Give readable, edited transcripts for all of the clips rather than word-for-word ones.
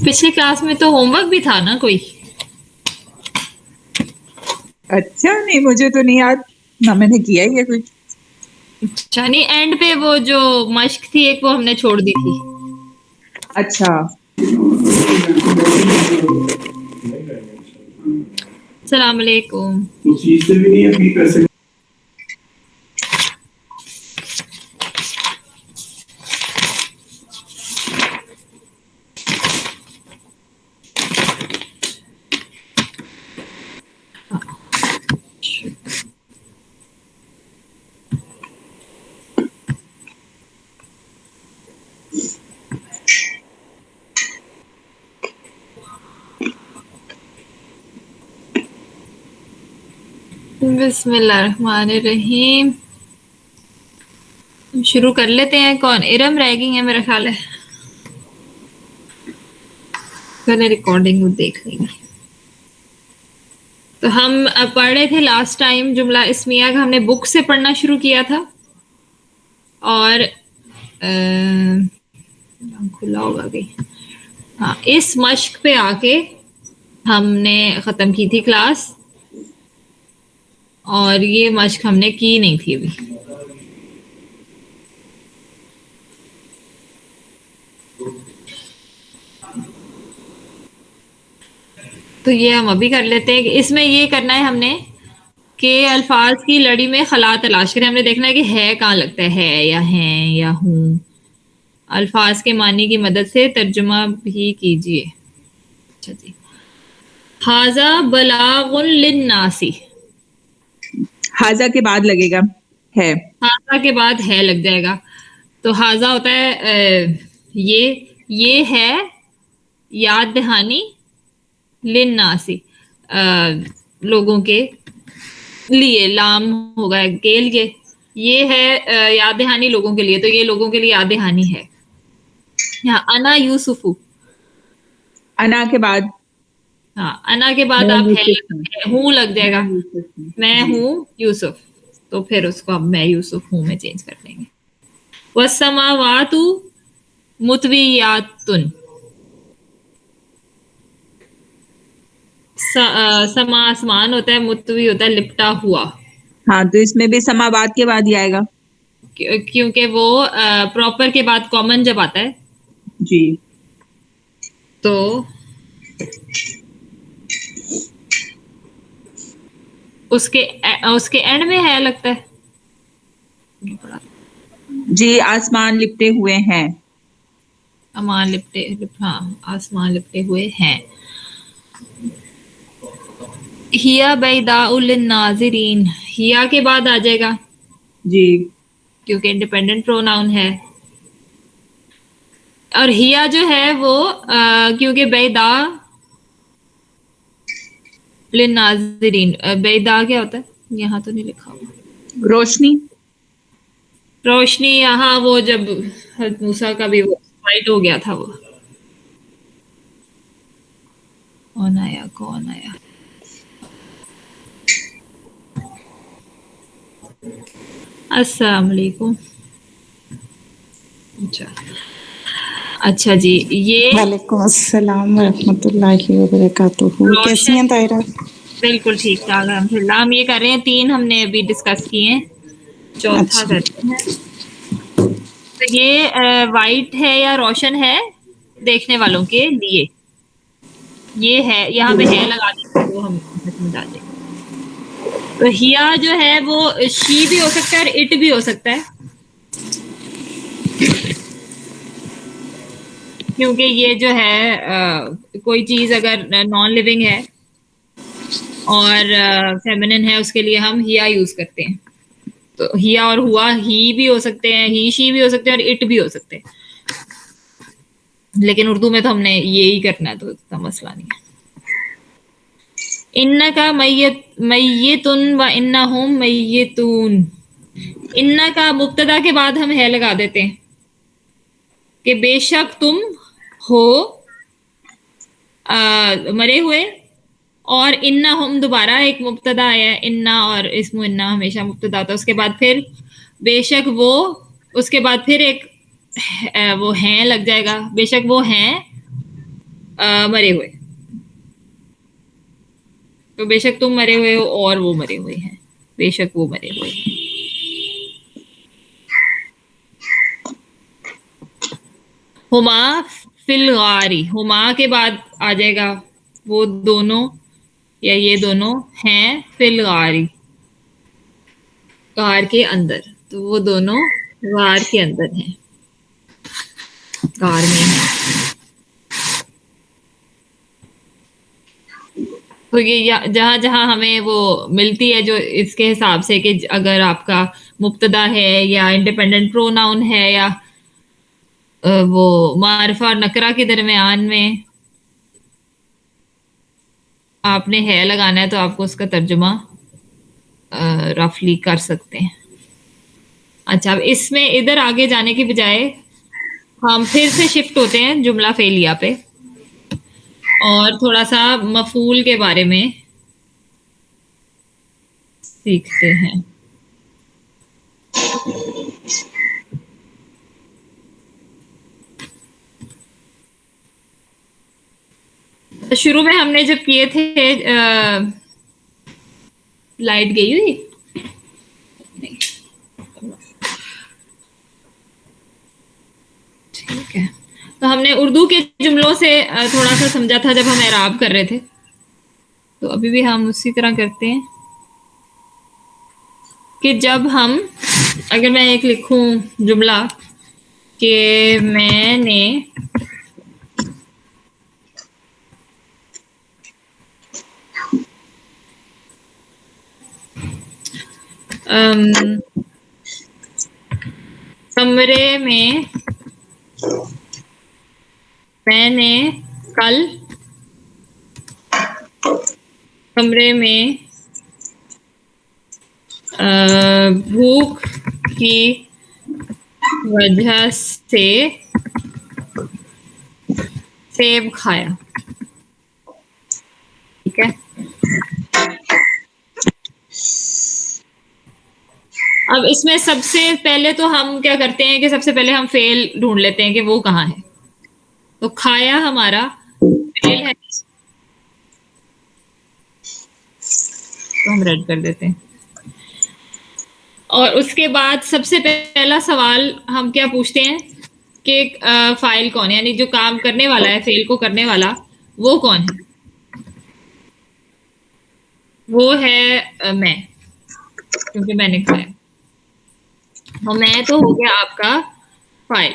پچھلی کلاس میں تو ہوم ورک بھی تھا نا کوئی. اچھا نہیں مجھے تو نہیں یاد نہ میں نے کیا ہی ہے کچھ. اچھا نہیں اینڈ پہ وہ جو مشق تھی ایک وہ ہم نے چھوڑ دی تھی. اچھا السلام علیکم. بسم اللہ الرحمن الرحیم. شروع کر لیتے ہیں. کون ارم رہ گئی ہے میرا خیال ہے. پہلے ریکارڈنگ دیکھ لیں گے. تو ہم پڑھ رہے تھے لاسٹ ٹائم جملہ اسمیہ کا ہم نے بک سے پڑھنا شروع کیا تھا اور کھلا ہوگا کہ ہاں اس مشق پہ آ کے ہم نے ختم کی تھی کلاس اور یہ مشق ہم نے کی نہیں تھی ابھی. تو یہ ہم ابھی کر لیتے ہیں. اس میں یہ کرنا ہے ہم نے کہ الفاظ کی لڑی میں خلا تلاش کریں. ہم نے دیکھنا ہے کہ ہے کہاں لگتا ہے یا ہیں یا ہوں. الفاظ کے معنی کی مدد سے ترجمہ بھی کیجیے. اچھا جی. ھذا بلاغ للناس. حاضہ کے بعد لگے گا ہے. ھذا کے بعد ہے لگ جائے گا. تو ھذا ہوتا ہے یہ ہے یاد دہانی للناس لوگوں کے لیے. لام ہوگا کے لیے. یہ ہے یاد دہانی لوگوں کے لیے. تو یہ لوگوں کے لیے یاد دہانی ہے. یہاں انا یوسف. انا کے بعد ہاں انا کے بعد آپ ہے ہوں لگ جائے گا. میں ہوں یوسف. تو پھر اس کو اب میں یوسف ہوں میں چینج کر دیں گے. والسماوات مطویات. سما آسمان ہوتا ہے. مطوی ہوتا ہے لپٹا ہوا. ہاں تو اس میں بھی سماوات کے بعد ہی آئے گا کیونکہ وہ پراپر کے بعد کامن جب آتا ہے جی. تو اس کے اینڈ میں ہے لگتا ہے. جی آسمان لپٹے ہوئے ہیں. ہاں آسمان لپٹے ہوئے ہیں. ہیا بیضاء للناظرین. ہیا کے بعد آ جائے گا جی کیونکہ انڈیپینڈنٹ پروناؤن ہے. اور ہیا جو ہے وہ کیونکہ بیضاء للناظرین. بیضاء کیا ہوتا ہے یہاں تو نہیں لکھا ہوا. روشنی. روشنی. یہاں وہ جب حضرت موسیٰ کا بھی وہ فائٹ ہو گیا تھا. وہ کون آیا السلام علیکم. اچھا جی. یہ وعلیکم السلام ورحمۃ اللہ وبرکاتہ. کیسی ہیں طاہرہ؟ بالکل ٹھیک ٹھاک الحمد للہ. ہم یہ کر رہے ہیں 3 ہم نے ابھی ڈسکس کیے ہیں. چوتھا اچھا کرتے ہیں. تو یہ وائٹ ہے یا روشن ہے دیکھنے والوں کے لیے. یہ ہے یہاں پہ ہے لگا دیں گے وہ ہم سمجھا دیں گے. تو ہیا جو ہے وہ شی بھی ہو سکتا ہے اور اٹ بھی ہو سکتا ہے کیونکہ یہ جو ہے کوئی چیز اگر نان لیونگ ہے اور فیمنن ہے اس کے لیے ہم ہیا یوز کرتے ہیں. تو ہیا اور ہوا ہی بھی ہو سکتے ہیں. ہی شی بھی ہو سکتے ہیں اور اٹ بھی ہو سکتے ہیں. لیکن اردو میں تو ہم نے یہی کرنا ہے تو اتنا مسئلہ نہیں ہے. انکا میتن و انہم میتون. ان کا مبتدا کے بعد ہم ہے لگا دیتے ہیں کہ بے شک تم ہو مرے ہوئے. اور انہم دوبارہ ایک مبتدا ہے. انا اور اسم انا ہمیشہ مبتدا ہوتا ہے. اس کے بعد پھر بے شک وہ. اس کے بعد پھر ایک وہ ہیں لگ جائے گا. بے شک وہ ہیں مرے ہوئے. تو بے شک تم مرے ہوئے ہو اور وہ مرے ہوئے ہیں. بے شک وہ مرے ہوئے ہیں. ہما فی الغاری. ہما کے بعد آ جائے گا وہ دونوں یا یہ دونوں ہیں فی الغاری غار کے اندر. تو وہ دونوں غار کے اندر ہیں, غار میں ہیں. تو یہ جہاں جہاں ہمیں وہ ملتی ہے جو اس کے حساب سے کہ اگر آپ کا مبتدا ہے یا انڈیپینڈنٹ پروناؤن ہے یا وہ معرفہ اور نکرہ کے درمیان میں آپ نے ہے لگانا ہے تو آپ کو اس کا ترجمہ رفلی کر سکتے ہیں. اچھا, اب اس میں ادھر آگے جانے کی بجائے ہم پھر سے شفٹ ہوتے ہیں جملہ فعلیہ پہ اور تھوڑا سا مفعول کے بارے میں سیکھتے ہیں. شروع میں ہم نے جب کیے تھے لائٹ گئی ہوئی ٹھیک ہے, تو ہم نے اردو کے جملوں سے تھوڑا سا سمجھا تھا جب ہم اعراب کر رہے تھے. تو ابھی بھی ہم اسی طرح کرتے ہیں کہ جب ہم اگر میں ایک لکھوں جملہ کہ میں نے کمرے میں نے کل کمرے میں بھوک کی وجہ سے سیب کھایا. ٹھیک ہے, اب اس میں سب سے پہلے تو ہم کیا کرتے ہیں کہ سب سے پہلے ہم فعل ڈھونڈ لیتے ہیں کہ وہ کہاں ہے. تو کھایا ہمارا فعل ہے تو ہم ریڈ کر دیتے ہیں. اور اس کے بعد سب سے پہلا سوال ہم کیا پوچھتے ہیں کہ فاعل کون ہے, یعنی جو کام کرنے والا ہے فعل کو کرنے والا وہ کون ہے. وہ ہے میں, کیونکہ میں نے کھایا. اور میں تو ہو گیا آپ کا فاعل.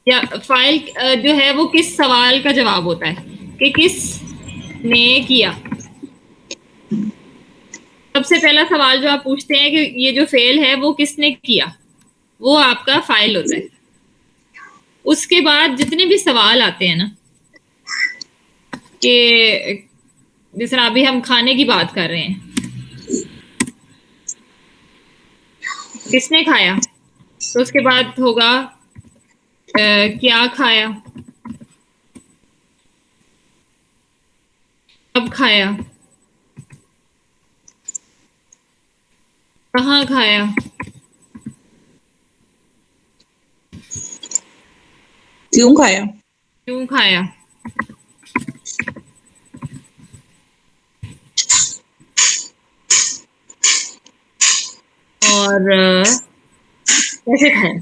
یا فاعل جو ہے وہ کس سوال کا جواب ہوتا ہے کہ کس نے کیا. سب سے پہلا سوال جو آپ پوچھتے ہیں کہ یہ جو فعل ہے وہ کس نے کیا, وہ آپ کا فاعل ہوتا ہے. اس کے بعد جتنے بھی سوال آتے ہیں نا کہ جس طرح ابھی ہم کھانے کی بات کر رہے ہیں, کس نے کھایا, تو اس کے بعد ہوگا کیا کھایا, کب کھایا, کہاں کھایا, کیوں کھایا, کیوں کھایا. اور کیسے کھایا.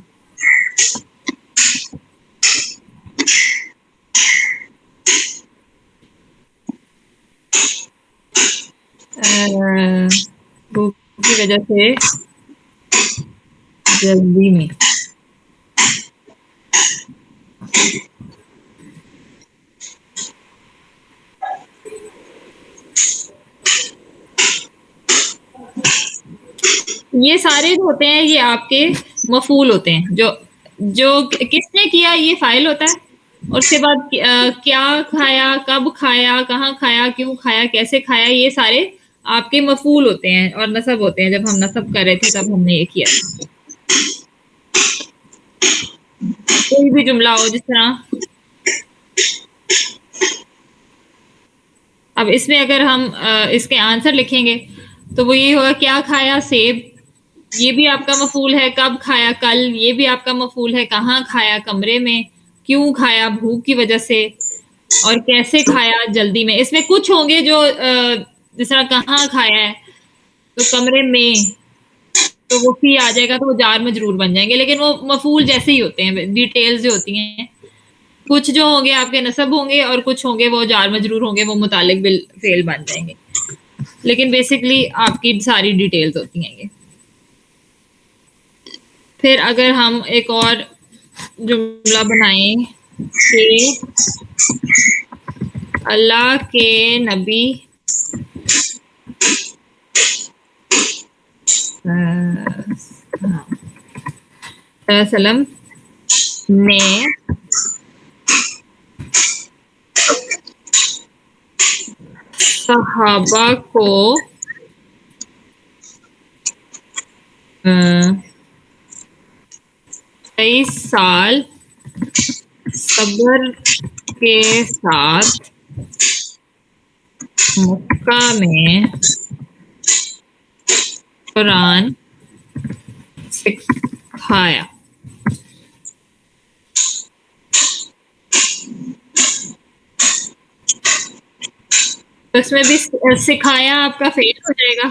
بھوک کی وجہ سے جلدی میں. یہ سارے ہوتے ہیں یہ آپ کے مفعول ہوتے ہیں. جو کس نے کیا یہ فاعل ہوتا ہے, اور اس کے بعد کیا کھایا, کب کھایا, کہاں کھایا, کیوں کھایا, کیسے کھایا, یہ سارے آپ کے مفعول ہوتے ہیں اور نصب ہوتے ہیں. جب ہم نصب کر رہے تھے تب ہم نے یہ کیا. کوئی بھی جملہ ہو جس طرح اب اس میں اگر ہم اس کے آنسر لکھیں گے تو وہ یہ ہوگا کیا کھایا, سیب, یہ بھی آپ کا مفعول ہے. کب کھایا, کل, یہ بھی آپ کا مفعول ہے. کہاں کھایا, کمرے میں. کیوں کھایا بھوک کی وجہ سے اور کیسے کھایا جلدی میں. اس میں کچھ ہوں گے جو جس طرح کہاں کھایا ہے تو کمرے میں تو وہ فی آ جائے گا تو وہ جار مجرور بن جائیں گے لیکن وہ مفعول جیسے ہی ہوتے ہیں ڈیٹیلز جو ہوتی ہیں. کچھ جو ہوں گے آپ کے نصب ہوں گے اور کچھ ہوں گے وہ جار مجرور ہوں گے وہ متعلق بالفعل بن جائیں گے لیکن بیسکلی آپ کی ساری ڈیٹیلز ہوتی ہیں یہ. پھر اگر ہم ایک اور جملہ بنائیں کہ اللہ کے نبی وسلم نے صحابہ کو 23 سال صبر کے ساتھ مکہ میں قرآن سکھایا. تو اس میں بھی سکھایا آپ کا فعل ہو جائے گا.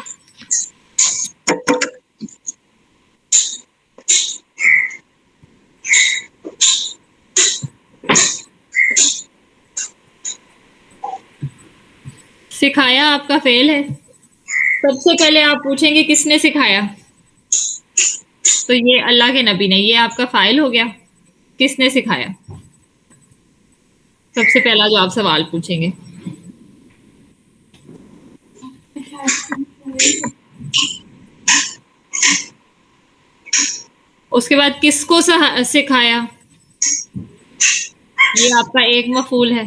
سکھایا آپ کا فعل ہے. سب سے پہلے آپ پوچھیں گے کس نے سکھایا تو یہ اللہ کے نبی نے. یہ آپ کا فاعل ہو گیا. کس نے سکھایا سب سے پہلا جو آپ سوال پوچھیں گے. اس کے بعد کس کو سکھایا یہ آپ کا ایک مفعول ہے.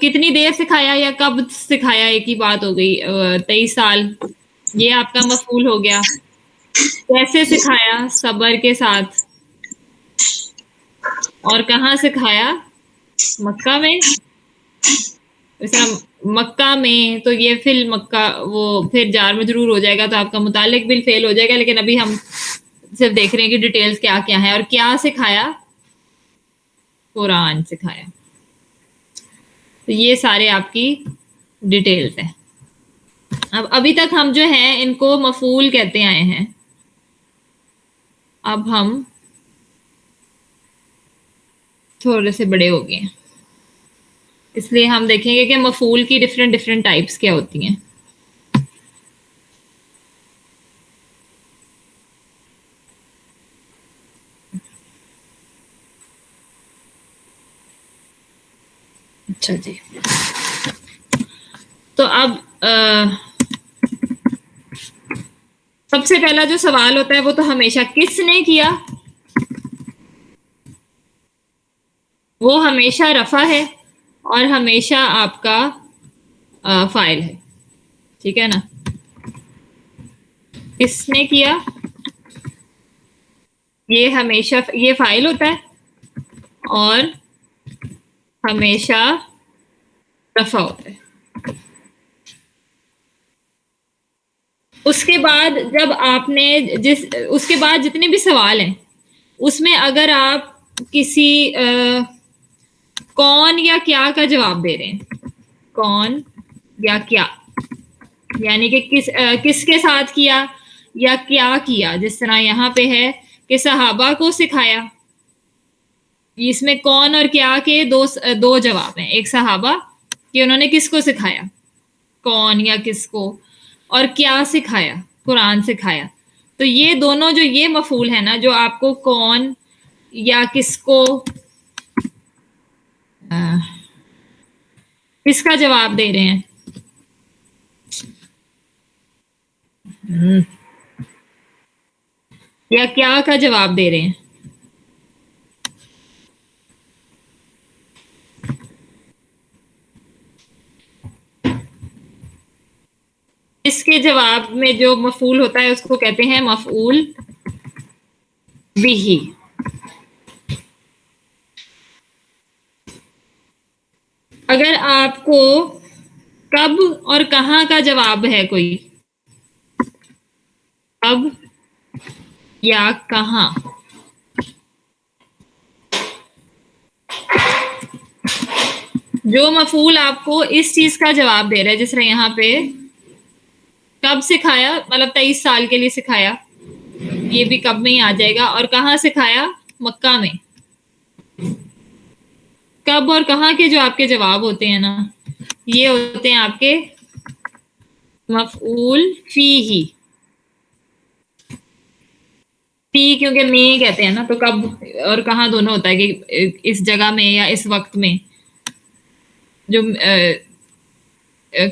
کتنی دیر سکھایا یا کب سکھایا ایک ہی بات ہو گئی. 23 سال یہ آپ کا مفعول ہو گیا. کیسے سکھایا صبر کے ساتھ اور کہاں سکھایا مکہ میں. اس طرح مکہ میں تو یہ فی مکہ وہ پھر جار مجرور ہو جائے گا تو آپ کا متعلق بالفعل ہو جائے گا لیکن ابھی ہم صرف دیکھ رہے ہیں کہ ڈیٹیلز کیا کیا ہے. اور کیا سکھایا قرآن سکھایا. تو یہ سارے آپ کی ڈیٹیلز ہیں. اب ابھی تک ہم جو ہیں ان کو مفعول کہتے آئے ہیں. اب ہم تھوڑے سے بڑے ہو گئے ہیں اس لیے ہم دیکھیں گے کہ مفعول کی ڈفرینٹ ٹائپس کیا ہوتی ہیں. اچھا جی تو اب سب سے پہلا جو سوال ہوتا ہے وہ تو ہمیشہ کس نے کیا. وہ ہمیشہ رفع ہے اور ہمیشہ آپ کا فاعل ہے. ٹھیک ہے نا. کس نے کیا یہ ہمیشہ یہ فاعل ہوتا ہے اور ہمیشہ رفع ہوتا ہے. اس کے بعد جب آپ نے اس کے بعد جتنے بھی سوال ہیں اس میں اگر آپ کسی کون یا کیا کا جواب دے رہے ہیں کون یا کیا یعنی کہ کس کے ساتھ کیا یا کیا کیا. جس طرح یہاں پہ ہے کہ صحابہ کو سکھایا. اس میں کون اور کیا کے دو جواب ہیں. ایک صحابہ کہ انہوں نے کس کو سکھایا کون یا کس کو اور کیا سکھایا قرآن سکھایا. تو یہ دونوں جو یہ مفعول ہے نا جو آپ کو کون یا کس کو کس کا جواب دے رہے ہیں یا کیا کا جواب دے رہے ہیں. اس کے جواب میں جو مفعول ہوتا ہے اس کو کہتے ہیں مفعول بہ. اگر آپ کو کب اور کہاں کا جواب ہے کوئی کب یا کہاں. جو مفعول آپ کو اس چیز کا جواب دے رہا ہے، جس طرح یہاں پہ کب سکھایا، مطلب 23 سال کے لیے سکھایا، یہ بھی کب میں ہی آ جائے گا. اور کہاں سکھایا؟ مکہ میں. کب اور کہاں کے جو آپ کے جواب ہوتے ہیں نا، یہ ہوتے ہیں آپ کے مفعول فیہ. فی کیونکہ میں کہتے ہیں نا، تو کب اور کہاں دونوں ہوتا ہے کہ اس جگہ میں یا اس وقت میں. جو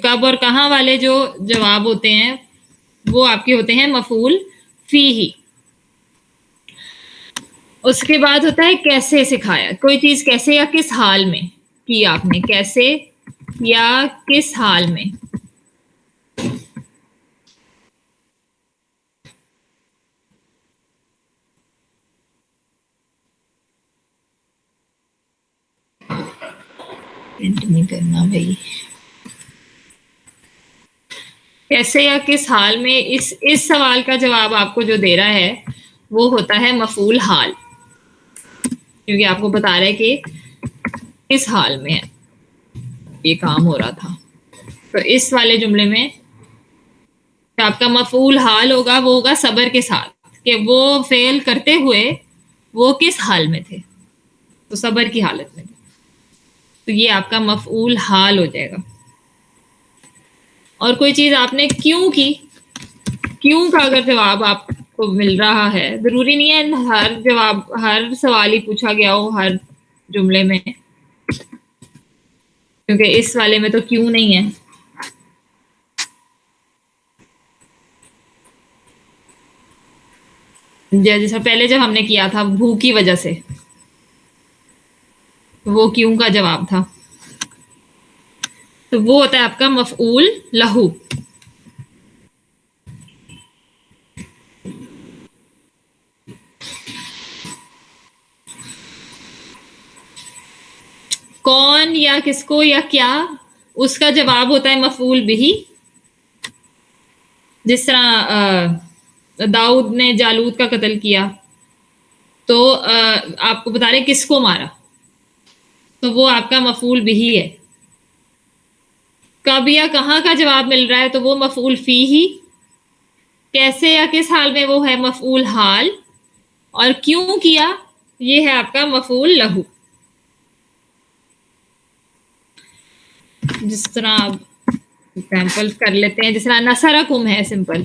کب اور کہاں والے جو جواب ہوتے ہیں وہ آپ کے ہوتے ہیں مفعول فیہ. اس کے بعد ہوتا ہے کیسے سکھایا. کوئی چیز کیسے یا کس حال میں کی آپ نے، کیسے یا کس حال میں. نہیں کرنا بھائی. کیسے یا کس حال میں، اس سوال کا جواب آپ کو جو دے رہا ہے وہ ہوتا ہے مفعول حال، کیونکہ آپ کو بتا رہا ہے کہ کس حال میں یہ کام ہو رہا تھا. تو اس والے جملے میں آپ کا مفعول حال ہوگا، وہ ہوگا صبر کے ساتھ، کہ وہ فعل کرتے ہوئے وہ کس حال میں تھے، تو صبر کی حالت میں تھے. تو یہ آپ کا مفعول حال ہو جائے گا. اور کوئی چیز آپ نے کیوں کی، کیوں کا اگر جواب آپ کو مل رہا ہے، ضروری نہیں ہے ہر جواب ہر سوال ہی پوچھا گیا ہو ہر جملے میں، کیونکہ اس والے میں تو کیوں نہیں ہے. جیسا پہلے جب ہم نے کیا تھا بھوک کی وجہ سے، وہ کیوں کا جواب تھا. تو وہ ہوتا ہے آپ کا مفعول لہو. کون یا کس کو یا کیا، اس کا جواب ہوتا ہے مفعول بہ. جس طرح داؤد نے جالوت کا قتل کیا، تو آپ کو بتا رہے کس کو مارا، تو وہ آپ کا مفعول بہ ہے. کب یا کہاں کا جواب مل رہا ہے تو وہ مفعول فیہ. کیسے یا کس حال میں، وہ ہے مفعول حال. اور کیوں کیا، یہ ہے آپ کا مفعول لہو. جس طرح آپ ایگزامپل کر لیتے ہیں، جس طرح نصرکم ہے سمپل.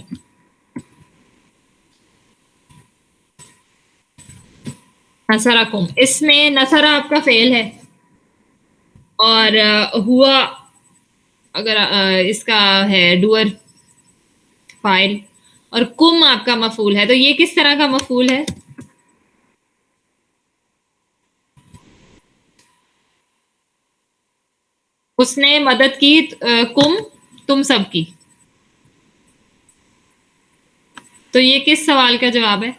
نصرکم، اس میں نصر آپ کا فعل ہے، اور ہوا اگر اس کا ہے ڈوئر فاعل، اور کم آپ کا مفعول ہے. تو یہ کس طرح کا مفعول ہے؟ اس نے مدد کی کم تم سب کی. تو یہ کس سوال کا جواب ہے؟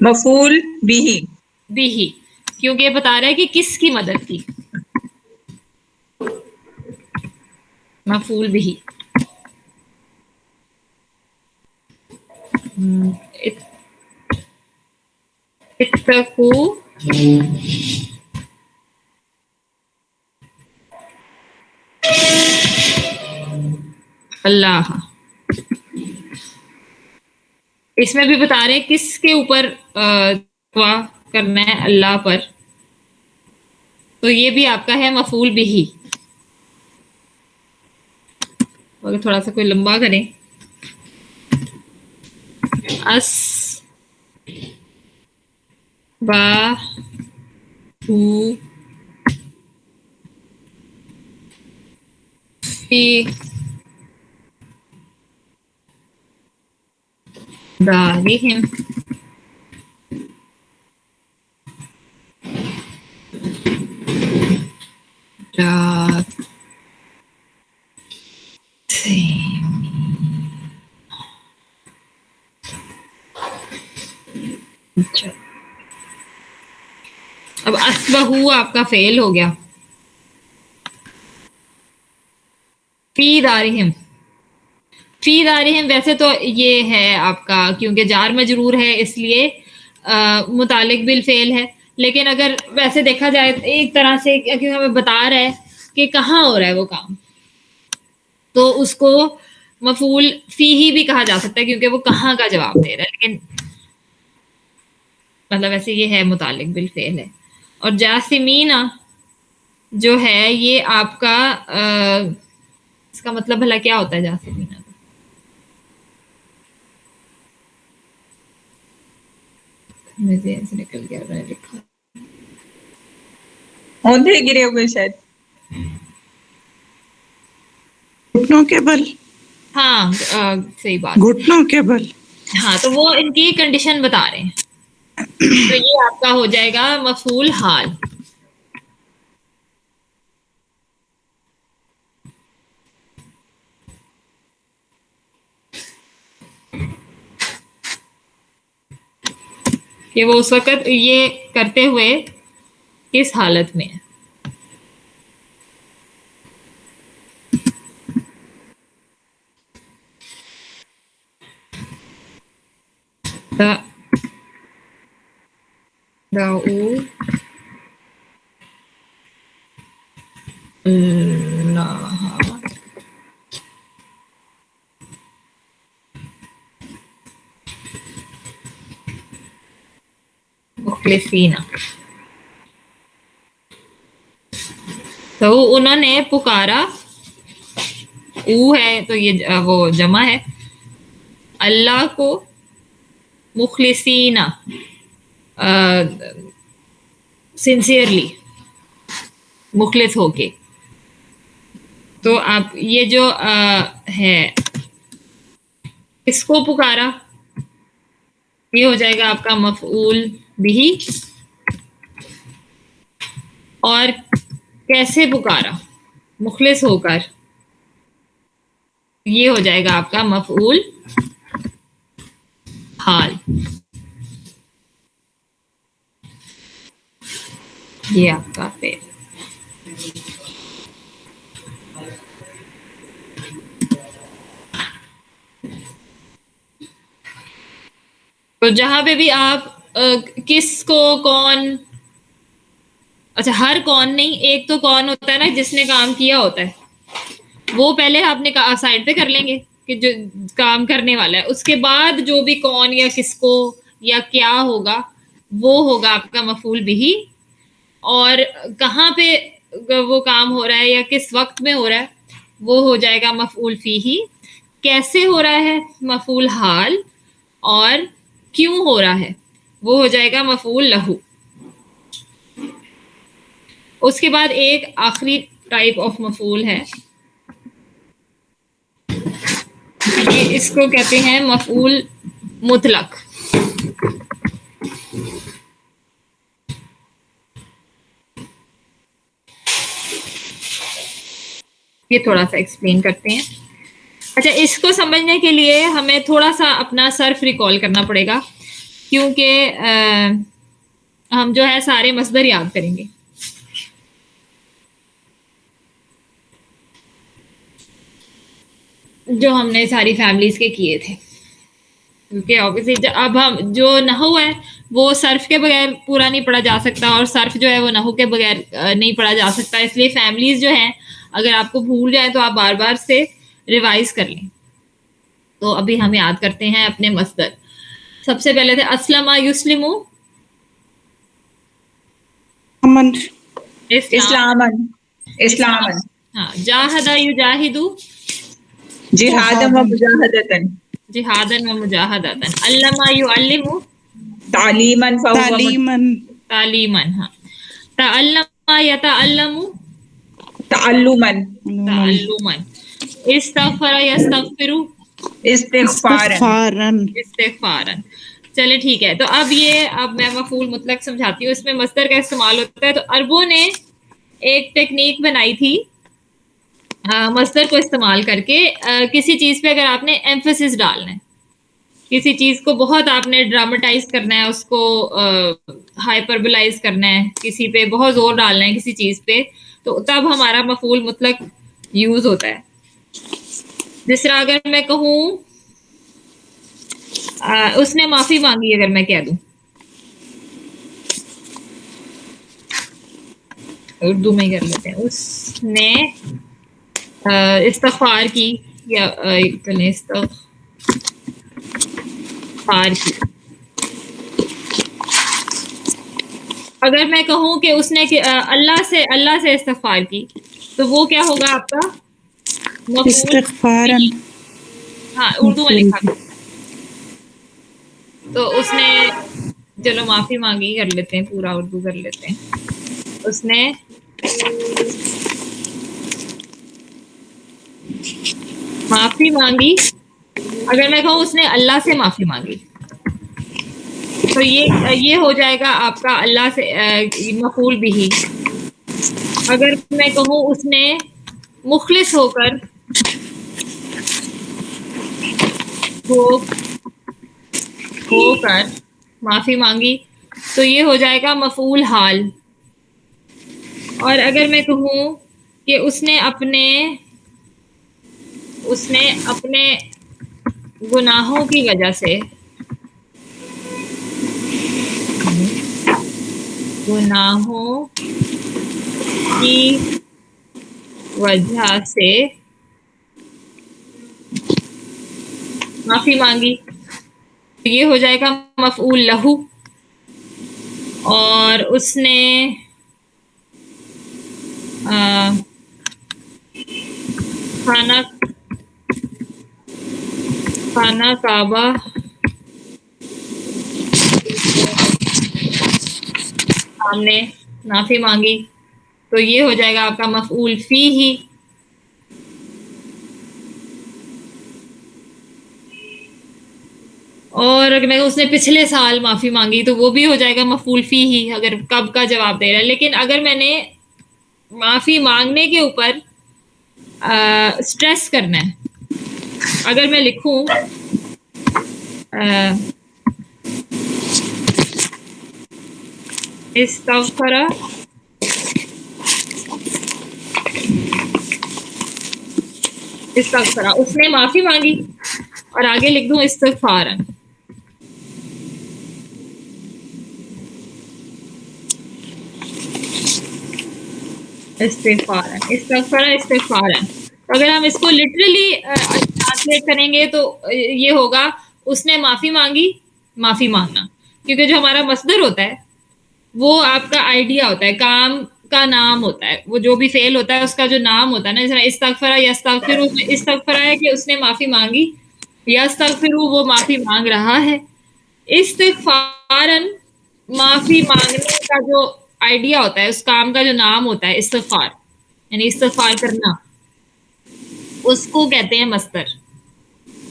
مفعول بھی. بھی، کیونکہ یہ بتا رہا ہے کہ کس کی مدد کی. مفعول بھی. اتقوا اللہ. اس میں بھی بتا رہے ہیں کس کے اوپر تقویٰ کرنا ہے، اللہ پر. تو یہ بھی آپ کا ہے مفعول بھی. اگر تھوڑا سا کوئی لمبا کریں، اس با ہو فی دارہم اچھا. اب اسبہو آپ کا فعل ہو گیا. فی دارہم، فی دارہم ویسے تو یہ ہے آپ کا کیونکہ جار مجرور ہے اس لیے متعلق بالفعل ہے، لیکن اگر ویسے دیکھا جائے ایک طرح سے کیونکہ ہمیں بتا رہا ہے کہ کہاں ہو رہا ہے وہ کام، تو اس کو مفعول فی ہی بھی کہا جا سکتا ہے کیونکہ وہ کہاں کا جواب دے رہا ہے، لیکن مطلب ویسے یہ ہے متعلق بالفعل ہے۔ اور جاسمینہ جو ہے یہ آپ کا اس کا مطلب بھلا کیا ہوتا ہے جاسمینہ کا؟ مجھے ذہن سے نکل گیا، میں نے لکھا اوندھے گرے ہوئے شاید. گھٹنوں کے بل. ہاں صحیح بات، گھٹنوں کے بل. ہاں تو وہ ان کی کنڈیشن بتا رہے ہیں، تو یہ آپ کا ہو جائے گا مفعول حال۔ کہ وہ اس وقت یہ کرتے ہوئے کس حالت میں ہے۔ دعو اللہ مخلصین، تو انہوں نے پکارا، او ہے تو یہ وہ جمع ہے، اللہ کو مخلصین سنسیئرلی، مخلص ہو کے، تو آپ یہ جو ہے اس کو پکارا یہ ہو جائے گا آپ کا مفعول بھی، اور کیسے پکارا مخلص ہو کر یہ ہو جائے گا آپ کا مفعول حال۔ یہ آپ کا فعل۔ تو جہاں پہ بھی آپ کس کو کون، اچھا ہر کون نہیں، ایک تو کون ہوتا ہے نا جس نے کام کیا ہوتا ہے، وہ پہلے آپ نے سائڈ پہ کر لیں گے کہ جو کام کرنے والا ہے، اس کے بعد جو بھی کون یا کس کو یا کیا ہوگا وہ ہوگا آپ کا مفعول بھی، اور کہاں پہ وہ کام ہو رہا ہے یا کس وقت میں ہو رہا ہے وہ ہو جائے گا مفعول فیہ، کیسے ہو رہا ہے مفعول حال، اور کیوں ہو رہا ہے وہ ہو جائے گا مفعول لہو۔ اس کے بعد ایک آخری ٹائپ آف مفعول ہے، اس کو کہتے ہیں مفعول مطلق۔ یہ تھوڑا سا ایکسپلین کرتے ہیں۔ اچھا اس کو سمجھنے کے لیے ہمیں تھوڑا سا اپنا صرف ریکال کرنا پڑے گا، کیونکہ ہم جو ہے سارے مصدر یاد کریں گے۔ جو ہم نے ساری فیملیز کے کیے تھے، کیونکہ obviously اب ہم جو نحو ہے وہ صرف کے بغیر پورا نہیں پڑھا جا سکتا، اور صرف جو ہے وہ نحو کے بغیر نہیں پڑھا جا سکتا، اس لیے فیملیز جو ہیں اگر آپ کو بھول جائیں تو آپ بار بار سے ریوائز کر لیں۔ تو ابھی ہم یاد کرتے ہیں اپنے مصدر۔ سب سے پہلے تھے اسلم یسلم، امن. اسلامن، اسلامن. ہاں، جاہد یجاہد، جہادم و مجاہدتن. جہادن و مجاہدتن، علم یعلم، تعلیمن فہو تعلیمن. تعلیمن، ہاں، تعلم یتعلم، تعلمن. تعلمن، استغفر یستغفر، استغفارن. استغفارن. استغفارن۔ چلے ٹھیک ہے، تو اب میں مفعول مطلق سمجھاتی ہوں، اس میں مصدر کا استعمال ہوتا ہے۔ تو عربوں نے ایک ٹیکنیک بنائی تھی مصدر کو استعمال کر کے، کسی چیز پہ اگر آپ نے ایمفیسس ڈالنا ہے، کسی چیز کو بہت آپ نے ڈراماٹائز کرنا ہے، اس کو ہائپربلائز کرنا ہے، کسی پہ بہت زور ڈالنا ہے کسی چیز پہ، تو تب ہمارا مفعول مطلق یوز ہوتا ہے۔ جس طرح اگر میں کہوں اس نے معافی مانگی، اگر میں کہہ دوں اردو میں کر لیتے ہیں، اس نے استغفار کی، یا استغفار کی. اگر میں کہوں کہ اس نے اللہ سے استغفار کی، تو وہ کیا ہوگا آپ کا مفعول. استغفارا ہاں اردو میں لکھا مفعول. تو اس نے، چلو معافی مانگی کر لیتے ہیں، پورا اردو کر لیتے ہیں. اس نے معافی مانگی. اگر میں کہوں اس نے اللہ سے معافی مانگی، تو یہ ہو جائے گا آپ کا اللہ سے مفعول بھی. اگر میں کہوں اس نے مخلص ہو کر معافی مانگی، تو یہ ہو جائے گا مفعول حال. اور اگر میں کہوں کہ اس نے اپنے گناہوں کی وجہ سے معافی مانگی، تو یہ ہو جائے گا مفعول لہو. اور اس نے خانہ کعبہ سامنے معافی مانگی، تو یہ ہو جائے گا آپ کا مفعول فی ہی. اور اگر اس نے پچھلے سال معافی مانگی، تو وہ بھی ہو جائے گا مفعول فی ہی، اگر کب کا جواب دے رہا ہے. لیکن اگر میں نے معافی مانگنے کے اوپر سٹریس کرنا ہے، اگر میں لکھوں استغفر، اس نے معافی مانگی، اور آگے لکھ دوں استغفارن. استغفارن. اگر ہم اس کو لٹرلی ٹرانسلیٹ کریں گے، تو یہ ہوگا اس نے معافی مانگی، معافی مانگنا. کیونکہ جو ہمارا مصدر ہوتا ہے وہ آپ کا آئیڈیا ہوتا ہے، کام کا نام ہوتا ہے، وہ جو بھی فعل ہوتا ہے اس کا جو نام ہوتا ہے نا. جس طرح استغفر یستغفر، استغفر ہے کہ اس نے معافی مانگی، یستغفر وہ معافی مانگ رہا ہے. استغفارن معافی مانگنے کا جو آئیڈیا ہوتا ہے، اس کام کا جو نام ہوتا ہے استغفار، یعنی استغفار کرنا، اس کو کہتے ہیں مصدر.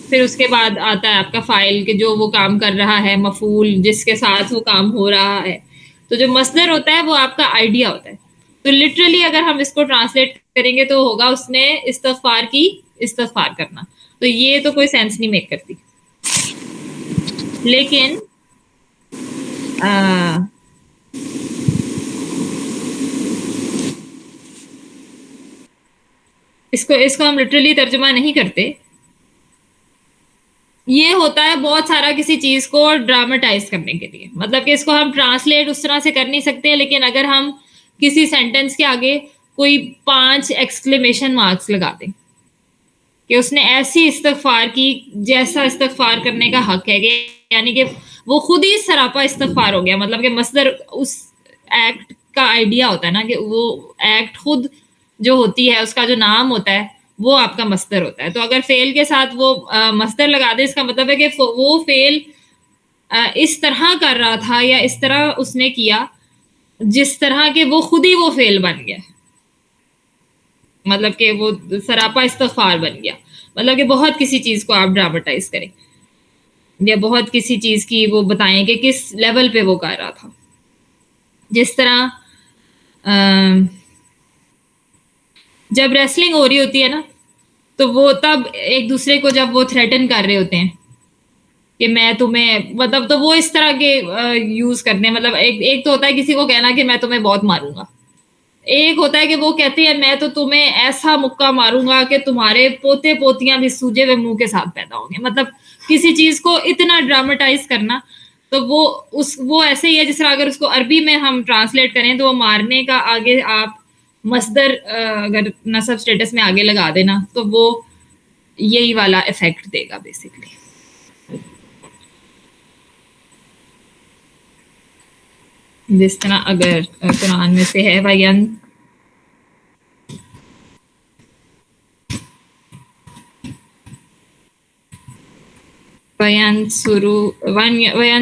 پھر اس کے بعد آتا ہے آپ کا فاعل، کہ جو وہ کام کر رہا ہے، مفعول جس کے ساتھ وہ کام ہو رہا ہے. تو جو مصدر ہوتا ہے وہ آپ کا آئیڈیا ہوتا ہے. تو لٹرلی اگر ہم اس کو ٹرانسلیٹ کریں گے، تو ہوگا اس نے استغفار کی، استغفار کرنا. تو یہ تو کوئی سینس نہیں میک کرتی. لیکن اس کو ہم لٹرلی ترجمہ نہیں کرتے. یہ ہوتا ہے بہت سارا کسی چیز کو ڈراماٹائز کرنے کے لیے. مطلب کہ اس کو ہم ٹرانسلیٹ اس طرح سے کر نہیں سکتے. لیکن اگر ہم کسی سینٹینس کے آگے کوئی 5 ایکسکلیمیشن مارکس لگا دیں کہ اس نے ایسی استغفار کی جیسا استغفار کرنے کا حق ہے، کہ یعنی کہ وہ خود ہی سراپا استغفار ہو گیا. مطلب کہ مصدر اس ایکٹ کا آئیڈیا ہوتا ہے نا، کہ وہ ایکٹ خود جو ہوتی ہے، اس کا جو نام ہوتا ہے، وہ آپ کا مصدر ہوتا ہے. تو اگر فعل کے ساتھ وہ مصدر لگا دے، اس کا مطلب ہے کہ وہ فعل اس طرح کر رہا تھا، یا اس طرح اس نے کیا جس طرح کہ وہ خود ہی وہ فعل بن گیا. مطلب کہ وہ سراپا استغفار بن گیا. مطلب کہ بہت کسی چیز کو آپ ڈراماٹائز کریں، یا بہت کسی چیز کی وہ بتائیں کہ کس لیول پہ وہ کر رہا تھا. جس طرح جب ریسلنگ ہو رہی ہوتی ہے نا، تو وہ تب ایک دوسرے کو جب وہ تھریٹن کر رہے ہوتے ہیں کہ میں تمہیں، مطلب تو وہ اس طرح کے یوز کرنے. مطلب ایک تو ہوتا ہے کسی کو کہنا کہ میں تمہیں بہت ماروں گا، ایک ہوتا ہے کہ وہ کہتے ہیں میں تو تمہیں ایسا مکہ ماروں گا کہ تمہارے پوتے پوتیاں بھی سوجے ہوئے منہ کے ساتھ پیدا ہوں گے، مطلب کسی چیز کو اتنا ڈراماٹائز کرنا. تو وہ ایسے ہی ہے جس طرح اگر اس کو عربی میں ہم ٹرانسلیٹ کریں تو وہ مارنے کا آگے آپ مصدر اگر نصب اسٹیٹس میں آگے لگا دینا تو وہ یہی والا افیکٹ دے گا بیسکلی. جس طرح اگر قرآن میں سے ہے وین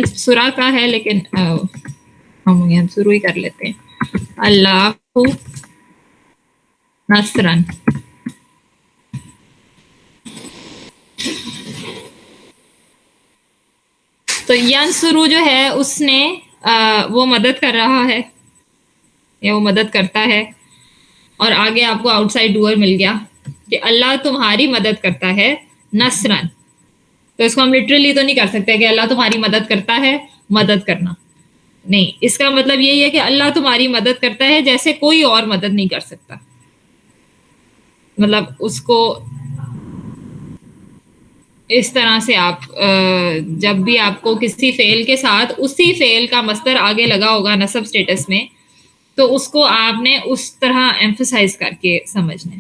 سورا کا ہے لیکن ہم شروع ہی کر لیتے ہیں. اللہ نصرن. تو ینصرو جو ہے اس نے وہ مدد کر رہا ہے یا وہ مدد کرتا ہے، اور آگے آپ کو آؤٹ سائڈ ڈوئر مل گیا کہ اللہ تمہاری مدد کرتا ہے نصرن. تو اس کو ہم لٹرلی تو نہیں کر سکتے کہ اللہ تمہاری مدد کرتا ہے مدد کرنا، نہیں، اس کا مطلب یہی ہے کہ اللہ تمہاری مدد کرتا ہے جیسے کوئی اور مدد نہیں کر سکتا. مطلب اس کو اس طرح سے آپ جب بھی آپ کو کسی فعل کے ساتھ اسی فعل کا مصدر آگے لگا ہوگا نصب اسٹیٹس میں تو اس کو آپ نے اس طرح ایمفسائز کر کے سمجھنا ہے.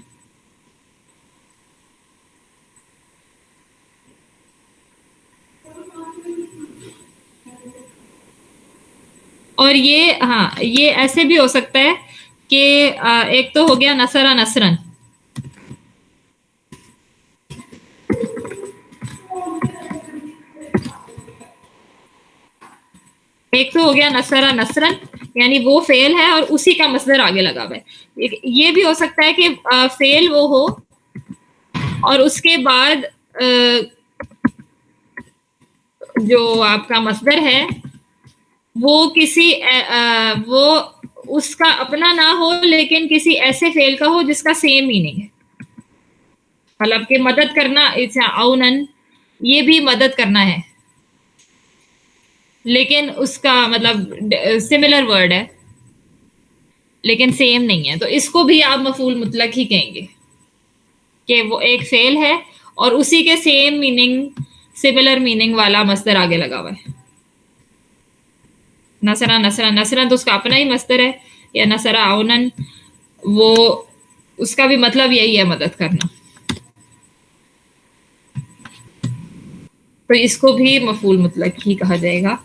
اور یہ ایسے بھی ہو سکتا ہے کہ ایک تو ہو گیا نصرا نصرن، ایک تو ہو گیا نصرا نصرن یعنی وہ فعل ہے اور اسی کا مصدر آگے لگا ہوا ہے. یہ بھی ہو سکتا ہے کہ فعل وہ ہو اور اس کے بعد جو آپ کا مصدر ہے وہ وہ اس کا اپنا نہ ہو لیکن کسی ایسے فعل کا ہو جس کا سیم میننگ ہے. مطلب کہ مدد کرنا اونن، یہ بھی مدد کرنا ہے لیکن اس کا مطلب سملر ورڈ ہے لیکن سیم نہیں ہے، تو اس کو بھی آپ مفعول مطلق ہی کہیں گے کہ وہ ایک فعل ہے اور اسی کے سیم میننگ سملر میننگ والا مصدر آگے لگا ہوا ہے. نصرا نصرا نصرا تو اس کا اپنا ہی مصدر ہے، یا نصرا اونن وہ اس کا بھی مطلب یہی ہے مدد کرنا، تو اس کو بھی مفعول مطلق ہی کہا جائے گا.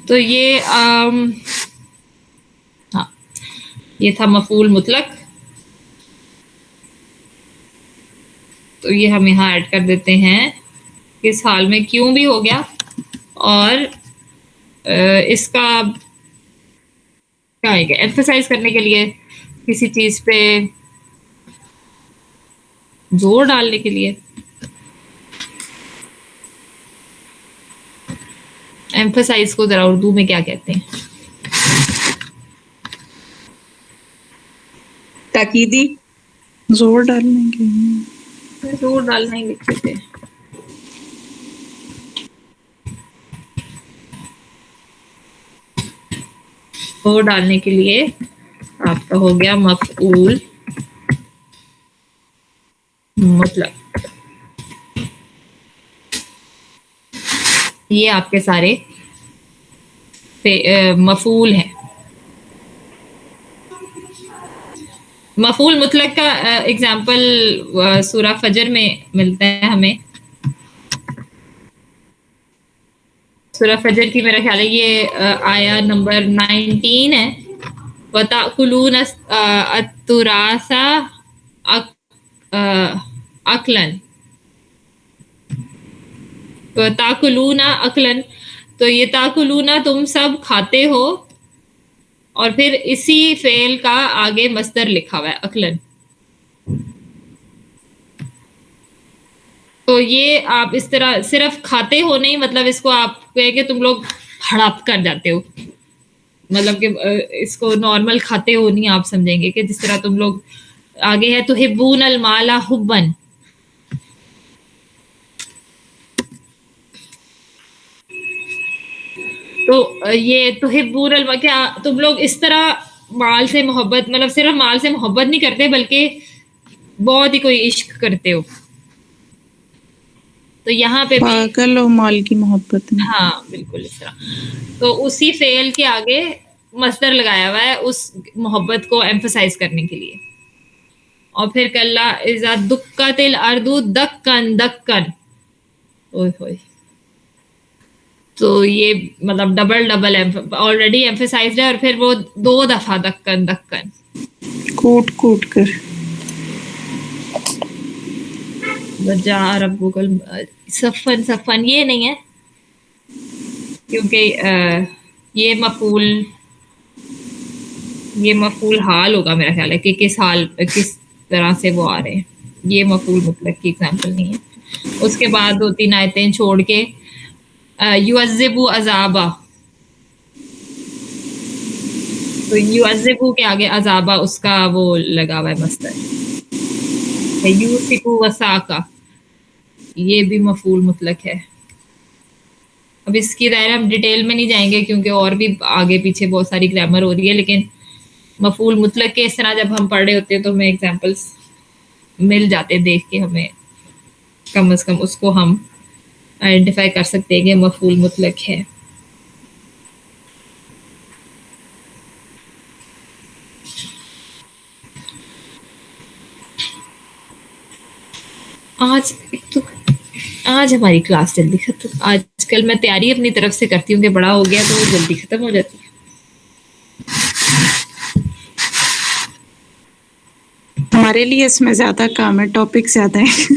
تو یہ ہاں یہ تھا مفعول مطلق. تو یہ ہم یہاں ایڈ کر دیتے ہیں کس حال میں کیوں بھی ہو گیا، اور اس کا کیا ہے کہ ایمفسائز کرنے کے لیے کسی چیز پہ زور ڈالنے کے لیے. ایمفسائز کو ذرا اردو میں کیا کہتے ہیں؟ تاکیدی. زور ڈالنے کے زور ڈالنے لکھتے تھے. زور ڈالنے کے لیے آپ کا ہو گیا مفعول مطلق. یہ آپ کے سارے مفعول ہیں. مفعول مطلق کا اگزامپل سورہ فجر میں ملتا ہے ہمیں. سورہ فجر کی میرا خیال ہے یہ آیا نمبر 19 ہے. وَتَأْكُلُونَ التُّرَاثَ أَكْلًا. تاکلون اکلن، تو یہ تاکلون تم سب کھاتے ہو اور پھر اسی فعل کا آگے مصدر لکھا ہوا ہے اکلن. تو یہ آپ اس طرح صرف کھاتے ہو نہیں، مطلب اس کو آپ کہے کہ تم لوگ ہڑپ کر جاتے ہو، مطلب کہ اس کو نارمل کھاتے ہو نہیں آپ سمجھیں گے کہ جس طرح تم لوگ آگے ہے تحبون المال حبا. تو تو یہ تحبون کیا تم لوگ اس طرح مال سے محبت، مطلب صرف مال سے محبت نہیں کرتے بلکہ بہت ہی کوئی عشق کرتے ہو. تو یہاں پہ بھی پاگل ہو مال کی محبت میں. ہاں بالکل اس طرح. تو اسی فعل کے آگے مصدر لگایا ہوا ہے اس محبت کو ایمفسائز کرنے کے لیے. اور پھر کلا اذا دکت الارض دکن دکن، اوئے ہوئے، تو یہ مطلب ڈبل آلریڈی ایمفسائزڈ ہے، اور پھر وہ 2 دفعہ دکن دکن. کوٹ کوٹ کر. وجاء ربک صفن صفن، یہ نہیں ہے کیونکہ یہ مفعول حال ہوگا میرا خیال ہے کہ کس حال کس طرح سے وہ آ رہے ہیں. یہ مفعول مطلق کی ایگزامپل نہیں ہے. اس کے بعد 2-3 آیتیں چھوڑ کے یعذب عذابا، تو یعذب کے آگے عذابا اس کا وہ لگا ہوا ہے مصدر. یوسف وساقا، یہ بھی مفعول مطلق ہے. اب اس کی دائرہ ہم ڈیٹیل میں نہیں جائیں گے کیونکہ اور بھی آگے پیچھے بہت ساری گرامر ہو رہی ہے، لیکن مفعول مطلق کے اس طرح جب ہم پڑھ رہے ہوتے ہیں تو ہمیں ایگزامپلس مل جاتے دیکھ کے، ہمیں کم از کم اس کو ہم آئیڈینٹیفائی کر سکتے ہیں کہ مفعول مطلق ہے. آج ہماری کلاس جلدی ختم. آج کل میں تیاری اپنی طرف سے کرتی ہوں کہ بڑا ہو گیا تو وہ جلدی ختم ہو جاتی ہے. ہمارے لیے اس میں زیادہ کام ہے، ٹاپک زیادہ ہیں.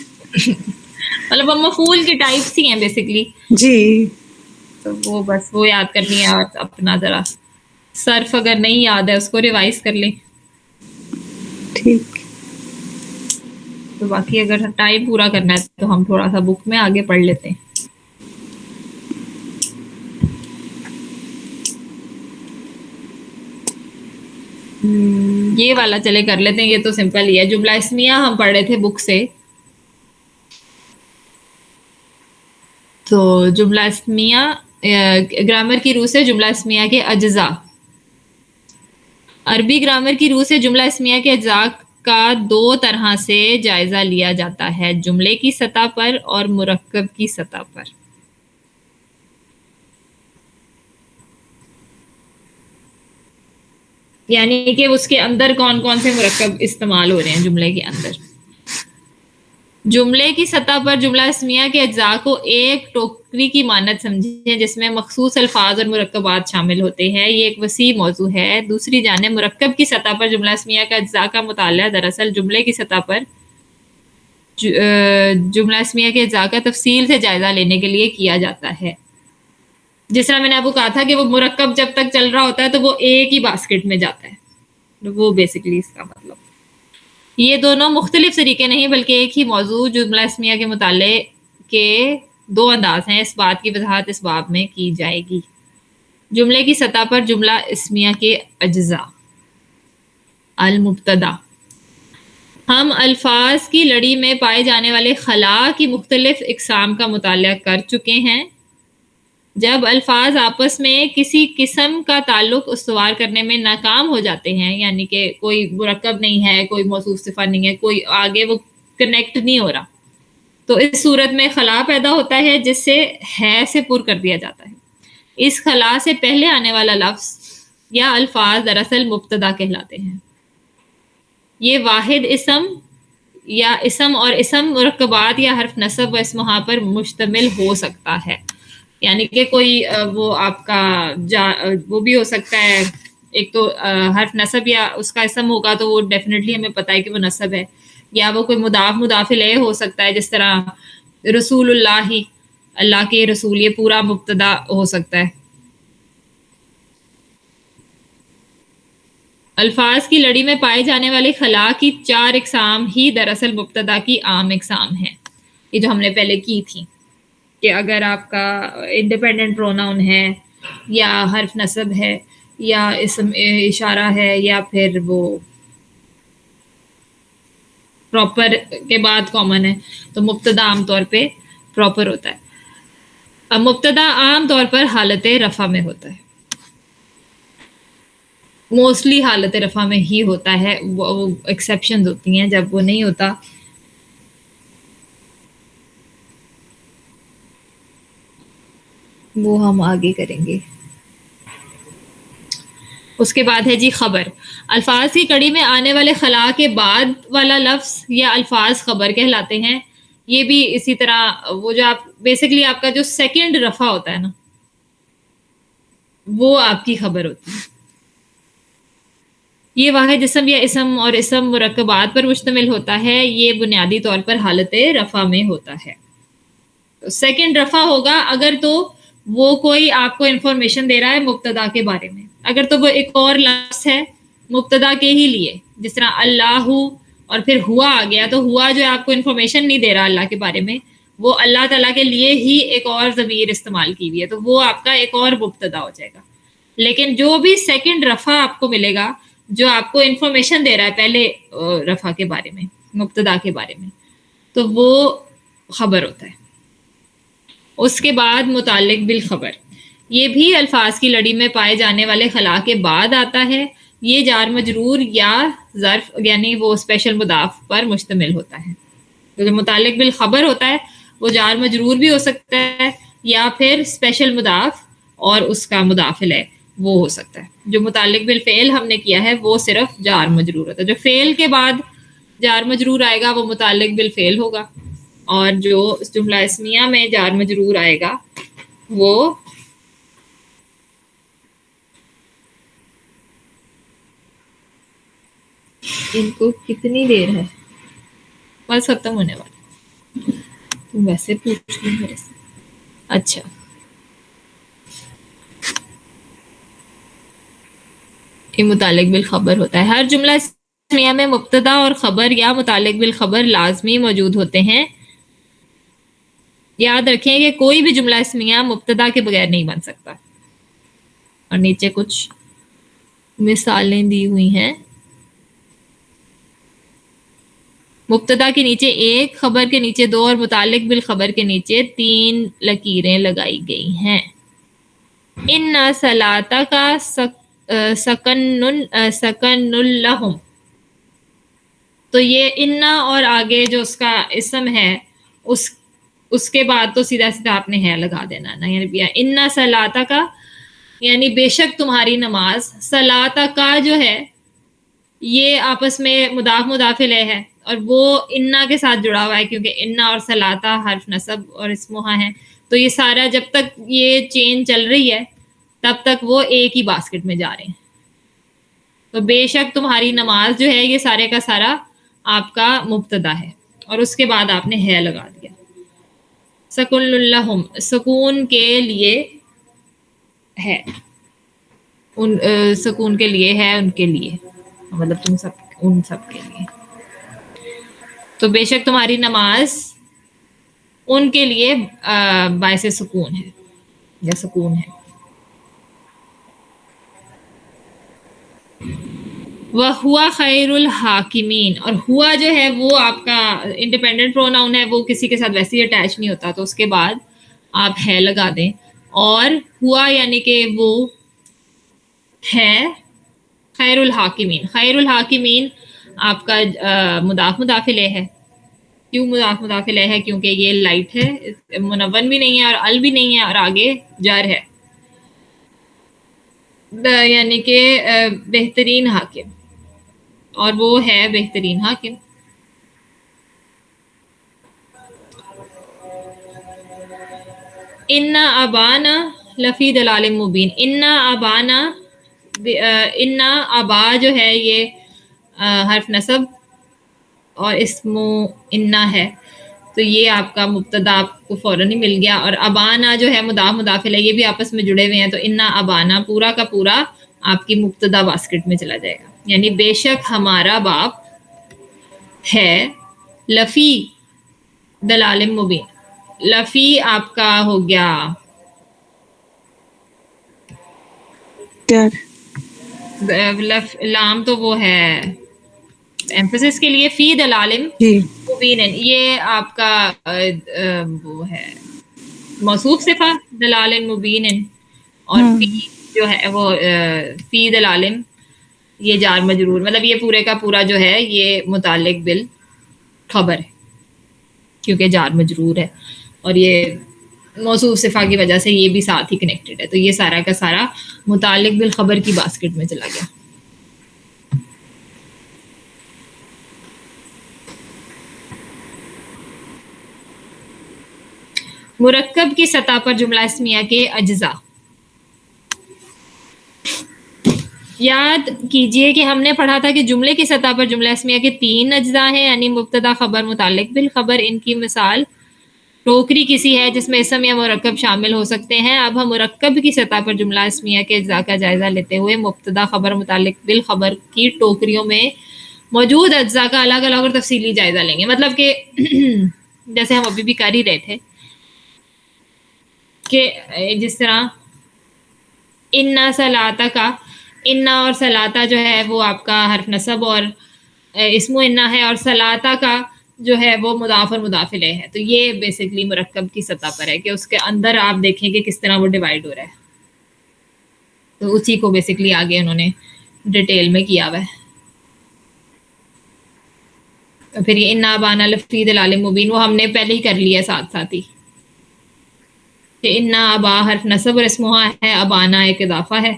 مطلب ہم مفعول کی ٹائپس ہی ہیں بیسکلی. جی تو وہ بس وہ یاد کرنی ہے، اور اپنا ذرا صرف اگر نہیں یاد ہے اس کو ریوائز کر لیں. ٹھیک. تو باقی اگر ٹائم پورا کرنا ہے تو ہم تھوڑا سا بک میں آگے پڑھ لیتے ہیں. یہ والا چلے کر لیتے ہیں، یہ تو سمپل ہی ہے. جملہ اسمیہ ہم پڑھ رہے تھے بک سے. تو جملہ اسمیہ گرامر کی روح سے جملہ اسمیہ کے اجزاء. عربی گرامر کی روح سے جملہ اسمیہ کے اجزاء کا 2 طرح سے جائزہ لیا جاتا ہے، جملے کی سطح پر اور مرکب کی سطح پر. یعنی کہ اس کے اندر کون کون سے مرکب استعمال ہو رہے ہیں جملے کے اندر. جملے کی سطح پر جملہ اسمیہ کے اجزاء کو ایک ٹوکری کی مانند سمجھیں جس میں مخصوص الفاظ اور مرکبات شامل ہوتے ہیں. یہ ایک وسیع موضوع ہے. دوسری جانب مرکب کی سطح پر جملہ اسمیہ کا اجزاء کا مطالعہ دراصل جملے کی سطح پر جملہ اسمیہ کے اجزاء کا تفصیل سے جائزہ لینے کے لیے کیا جاتا ہے. جس طرح میں نے آپ کو کہا تھا کہ وہ مرکب جب تک چل رہا ہوتا ہے تو وہ ایک ہی باسکٹ میں جاتا ہے، وہ بیسکلی اس کا مطلب. یہ دونوں مختلف طریقے نہیں بلکہ ایک ہی موضوع جملہ اسمیہ کے مطالعے کے 2 انداز ہیں. اس بات کی وضاحت اس باب میں کی جائے گی. جملے کی سطح پر جملہ اسمیہ کے اجزاء. المبتدا، ہم الفاظ کی لڑی میں پائے جانے والے خلا کی مختلف اقسام کا مطالعہ کر چکے ہیں. جب الفاظ آپس میں کسی قسم کا تعلق استوار کرنے میں ناکام ہو جاتے ہیں، یعنی کہ کوئی مرکب نہیں ہے، کوئی موصوف صفت نہیں ہے، کوئی آگے وہ کنیکٹ نہیں ہو رہا، تو اس صورت میں خلا پیدا ہوتا ہے جس سے ہے سے پر کر دیا جاتا ہے. اس خلا سے پہلے آنے والا لفظ یا الفاظ دراصل مبتدا کہلاتے ہیں. یہ واحد اسم یا اسم اور اسم مرکبات یا حرف نصب و اسمہا پر مشتمل ہو سکتا ہے. یعنی کہ کوئی وہ آپ کا وہ بھی ہو سکتا ہے، ایک تو حرف نصب یا اس کا اسم ہوگا تو وہ ڈیفینیٹلی ہمیں پتہ ہے کہ وہ نصب ہے، یا وہ کوئی مضاف الیہ ہو سکتا ہے، جس طرح رسول اللہ، اللہ کے رسول، یہ پورا مبتدا ہو سکتا ہے. الفاظ کی لڑی میں پائے جانے والی خلا کی 4 اقسام ہی دراصل مبتدا کی عام اقسام ہیں. یہ جو ہم نے پہلے کی تھی کہ اگر آپ کا انڈیپینڈنٹ پروناؤن ہے یا حرف نصب ہے یا اسم اشارہ ہے یا پھر وہ پراپر کے بعد کامن ہے، تو مبتدا عام طور پہ پراپر ہوتا ہے. مبتدا عام طور پر حالت رفع میں ہوتا ہے، موسٹلی حالت رفع میں ہی ہوتا ہے، وہ ایکسیپشنز ہوتی ہیں جب وہ نہیں ہوتا. وہ ہم آگے کریں گے. اس کے بعد ہے جی خبر. الفاظ کی کڑی میں آنے والے خلا کے بعد والا لفظ یا الفاظ خبر کہلاتے ہیں. یہ بھی اسی طرح وہ جو آپ بیسکلی آپ کا جو سیکنڈ رفع ہوتا ہے نا وہ آپ کی خبر ہوتی ہے. یہ واحد جسم یا اسم اور اسم مرکبات پر مشتمل ہوتا ہے. یہ بنیادی طور پر حالت رفع میں ہوتا ہے. سیکنڈ رفع ہوگا اگر تو وہ کوئی آپ کو انفارمیشن دے رہا ہے مبتدا کے بارے میں، اگر تو وہ ایک اور لفظ ہے مبتدا کے ہی لیے، جس طرح اللہ اور پھر ہوا آ گیا، تو ہوا جو آپ کو انفارمیشن نہیں دے رہا اللہ کے بارے میں، وہ اللہ تعالیٰ کے لیے ہی ایک اور ضمیر استعمال کی ہوئی ہے، تو وہ آپ کا ایک اور مبتدا ہو جائے گا. لیکن جو بھی سیکنڈ رفع آپ کو ملے گا جو آپ کو انفارمیشن دے رہا ہے پہلے رفع کے بارے میں، مبتدا کے بارے میں، تو وہ خبر ہوتا ہے. اس کے بعد متعلق بالخبر، یہ بھی الفاظ کی لڑی میں پائے جانے والے خلا کے بعد آتا ہے. یہ جار مجرور یا ظرف یعنی وہ اسپیشل مضاف پر مشتمل ہوتا ہے. تو جو متعلق بالخبر ہوتا ہے وہ جار مجرور بھی ہو سکتا ہے یا پھر اسپیشل مضاف اور اس کا مضاف الیہ وہ ہو سکتا ہے. جو متعلق بالفعل ہم نے کیا ہے وہ صرف جار مجرور ہوتا ہے. جو فعل کے بعد جار مجرور آئے گا وہ متعلق بالفعل ہوگا، اور جو جملہ اسمیہ میں جار مجرور آئے گا وہ ان کو کتنی دیر ہے؟ بس ختم ہونے والا. تم ویسے پوچھ لوں میرے سے. اچھا یہ متعلق بالخبر ہوتا ہے. ہر جملہ اسمیہ میں مبتدا اور خبر یا متعلق بالخبر لازمی موجود ہوتے ہیں. یاد رکھیں کہ کوئی بھی جملہ اسمیہ مبتدا کے بغیر نہیں بن سکتا. اور نیچے کچھ مثالیں دی ہوئی ہیں. مبتدا کے نیچے 1، خبر کے نیچے 2 اور متعلق بالخبر کے نیچے 3 لکیریں لگائی گئی ہیں. ان صلاۃ کا سکن لہم، تو یہ انا اور آگے جو اس کا اسم ہے اس کے بعد تو سیدھا سیدھا آپ نے ہے لگا دینا نا. یعنی انا صلاۃ کا یعنی بے شک تمہاری نماز. صلاۃ کا جو ہے یہ آپس میں مضاف مضاف الیہ ہے اور وہ انا کے ساتھ جڑا ہوا ہے کیونکہ انا اور صلاۃ حرف نصب اور اسمہا ہیں. تو یہ سارا جب تک یہ چین چل رہی ہے تب تک وہ ایک ہی باسکٹ میں جا رہے ہیں. تو بے شک تمہاری نماز جو ہے یہ سارے کا سارا آپ کا مبتدا ہے اور اس کے بعد آپ نے ہے لگا دیا. سکن لہم، سکون کے لیے ہے، سکون کے لیے ہے، ان کے لیے مطلب تم سب ان سب کے لیے. تو بے شک تمہاری نماز ان کے لیے باعث سکون ہے یا سکون ہے. وَهُوَ خَيْرُ الْحَاكِمِينَ، اور ہوا جو ہے وہ آپ کا انڈیپینڈنٹ پروناؤن ہے، وہ کسی کے ساتھ ویسے ہی اٹیچ نہیں ہوتا، تو اس کے بعد آپ ہے لگا دیں. اور ہوا یعنی کہ وہ ہے خیر الحاکمین. خیر الحاکمین آپ کا مضاف مضاف الیہ ہے. کیوں مضاف مضاف الیہ ہے؟ کیونکہ یہ لائٹ ہے، منون بھی نہیں ہے اور ال بھی نہیں ہے اور آگے جر ہے، یعنی کہ بہترین حاکم، اور وہ ہے بہترین حاکم. انا ابانا لفی دلال مبین. انا ابانا، انا ابا جو ہے یہ حرف نصب اور اسم انا ہے، تو یہ آپ کا مبتدا آپ کو فوراً ہی مل گیا. اور ابانا جو ہے مضاف مضاف الیہ، یہ بھی آپس میں جڑے ہوئے ہیں، تو انا ابانا پورا کا پورا آپ کی مبتدا باسکٹ میں چلا جائے گا. یعنی بے شک ہمارا باپ ہے لفی دلال مبین. لفی آپ کا ہو گیا لام، تو وہ ہے ایمفسس کے لیے، فی دلال جی مبین، یہ آپ کا وہ ہے موصوف صفہ دلال مبین، اور فی جو ہے وہ فی دلال یہ جار مجرور، مطلب یہ پورے کا پورا جو ہے یہ متعلق بالخبر ہے کیونکہ جار مجرور ہے، اور یہ موصوف صفہ کی وجہ سے یہ بھی ساتھ ہی کنیکٹڈ ہے، تو یہ سارا کا سارا متعلق بالخبر کی باسکٹ میں چلا گیا. مرکب کی سطح پر جملہ اسمیہ کے اجزاء. یاد کیجئے کہ ہم نے پڑھا تھا کہ جملے کی سطح پر جملہ اسمیہ کے 3 اجزاء ہیں، یعنی مبتدا، خبر، متعلق بالخبر. ان کی مثال ٹوکری کسی ہے جس میں اسم یا مرکب شامل ہو سکتے ہیں. اب ہم مرکب کی سطح پر جملہ اسمیہ کے اجزاء کا جائزہ لیتے ہوئے مبتدا، خبر، متعلق بالخبر کی ٹوکریوں میں موجود اجزاء کا الگ الگ اور تفصیلی جائزہ لیں گے. مطلب کہ جیسے ہم ابھی بھی کر ہی رہے تھے کہ جس طرح انا صلاتا کا، انا اور صلاتا جو ہے وہ آپ کا حرف نصب اور اسم و انا ہے، اور صلاتا کا جو ہے وہ مضاف اور مضاف الیہ ہے. تو یہ بیسکلی مرکب کی سطح پر ہے کہ اس کے اندر آپ دیکھیں کہ کس طرح وہ ڈیوائڈ ہو رہا ہے. تو اسی کو بیسکلی آگے انہوں نے ڈیٹیل میں کیا ہوا ہے. پھر یہ انا ابانا لفی دلال مبین وہ ہم نے پہلے ہی کر لیا ساتھ ساتھ ہی کہ انا ابا حرف نصب اور اسمہ ہے، ابانا ایک اضافہ ہے،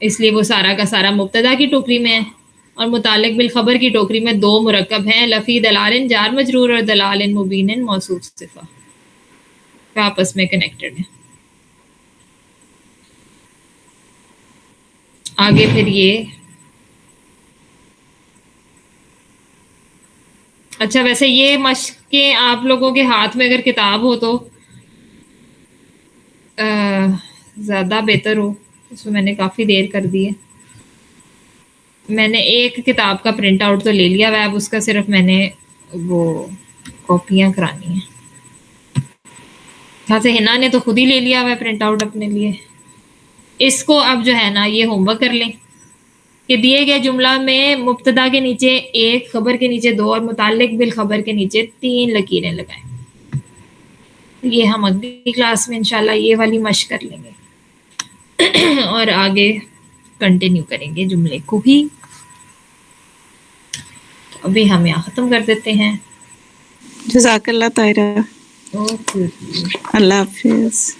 اس لیے وہ سارا کا سارا مبتدا کی ٹوکری میں ہے، اور متعلق بالخبر کی ٹوکری میں 2 مرکب ہیں، لفی دلال جار مجرور اور دلال مبین موصوف صفہ، آپس میں کنیکٹڈ ہیں. آگے پھر یہ اچھا، ویسے یہ مشقیں آپ لوگوں کے ہاتھ میں اگر کتاب ہو تو زیادہ بہتر ہو. اس میں نے کافی دیر کر دی ہے. میں نے ایک کتاب کا پرنٹ آؤٹ تو لے لیا ہوا ہے، اب اس کا صرف میں نے وہ کاپیاں کرانی ہیں. یہاں سے ہنا نے تو خود ہی لے لیا ہوا ہے پرنٹ آؤٹ اپنے لیے. اس کو اب جو ہے نا یہ ہوم ورک کر لیں کہ دیے گئے جملہ میں مبتدا کے نیچے 1، خبر کے نیچے 2 اور متعلق بالخبر کے نیچے 3 لکیریں لگائیں. یہ ہم اگلی کلاس میں انشاءاللہ یہ والی مشق کر لیں گے اور آگے کنٹینیو کریں گے جملے کو بھی. ابھی ہم یہاں ختم کر دیتے ہیں. جزاک اللہ طاہرہ. اوکے. اللہ حافظ.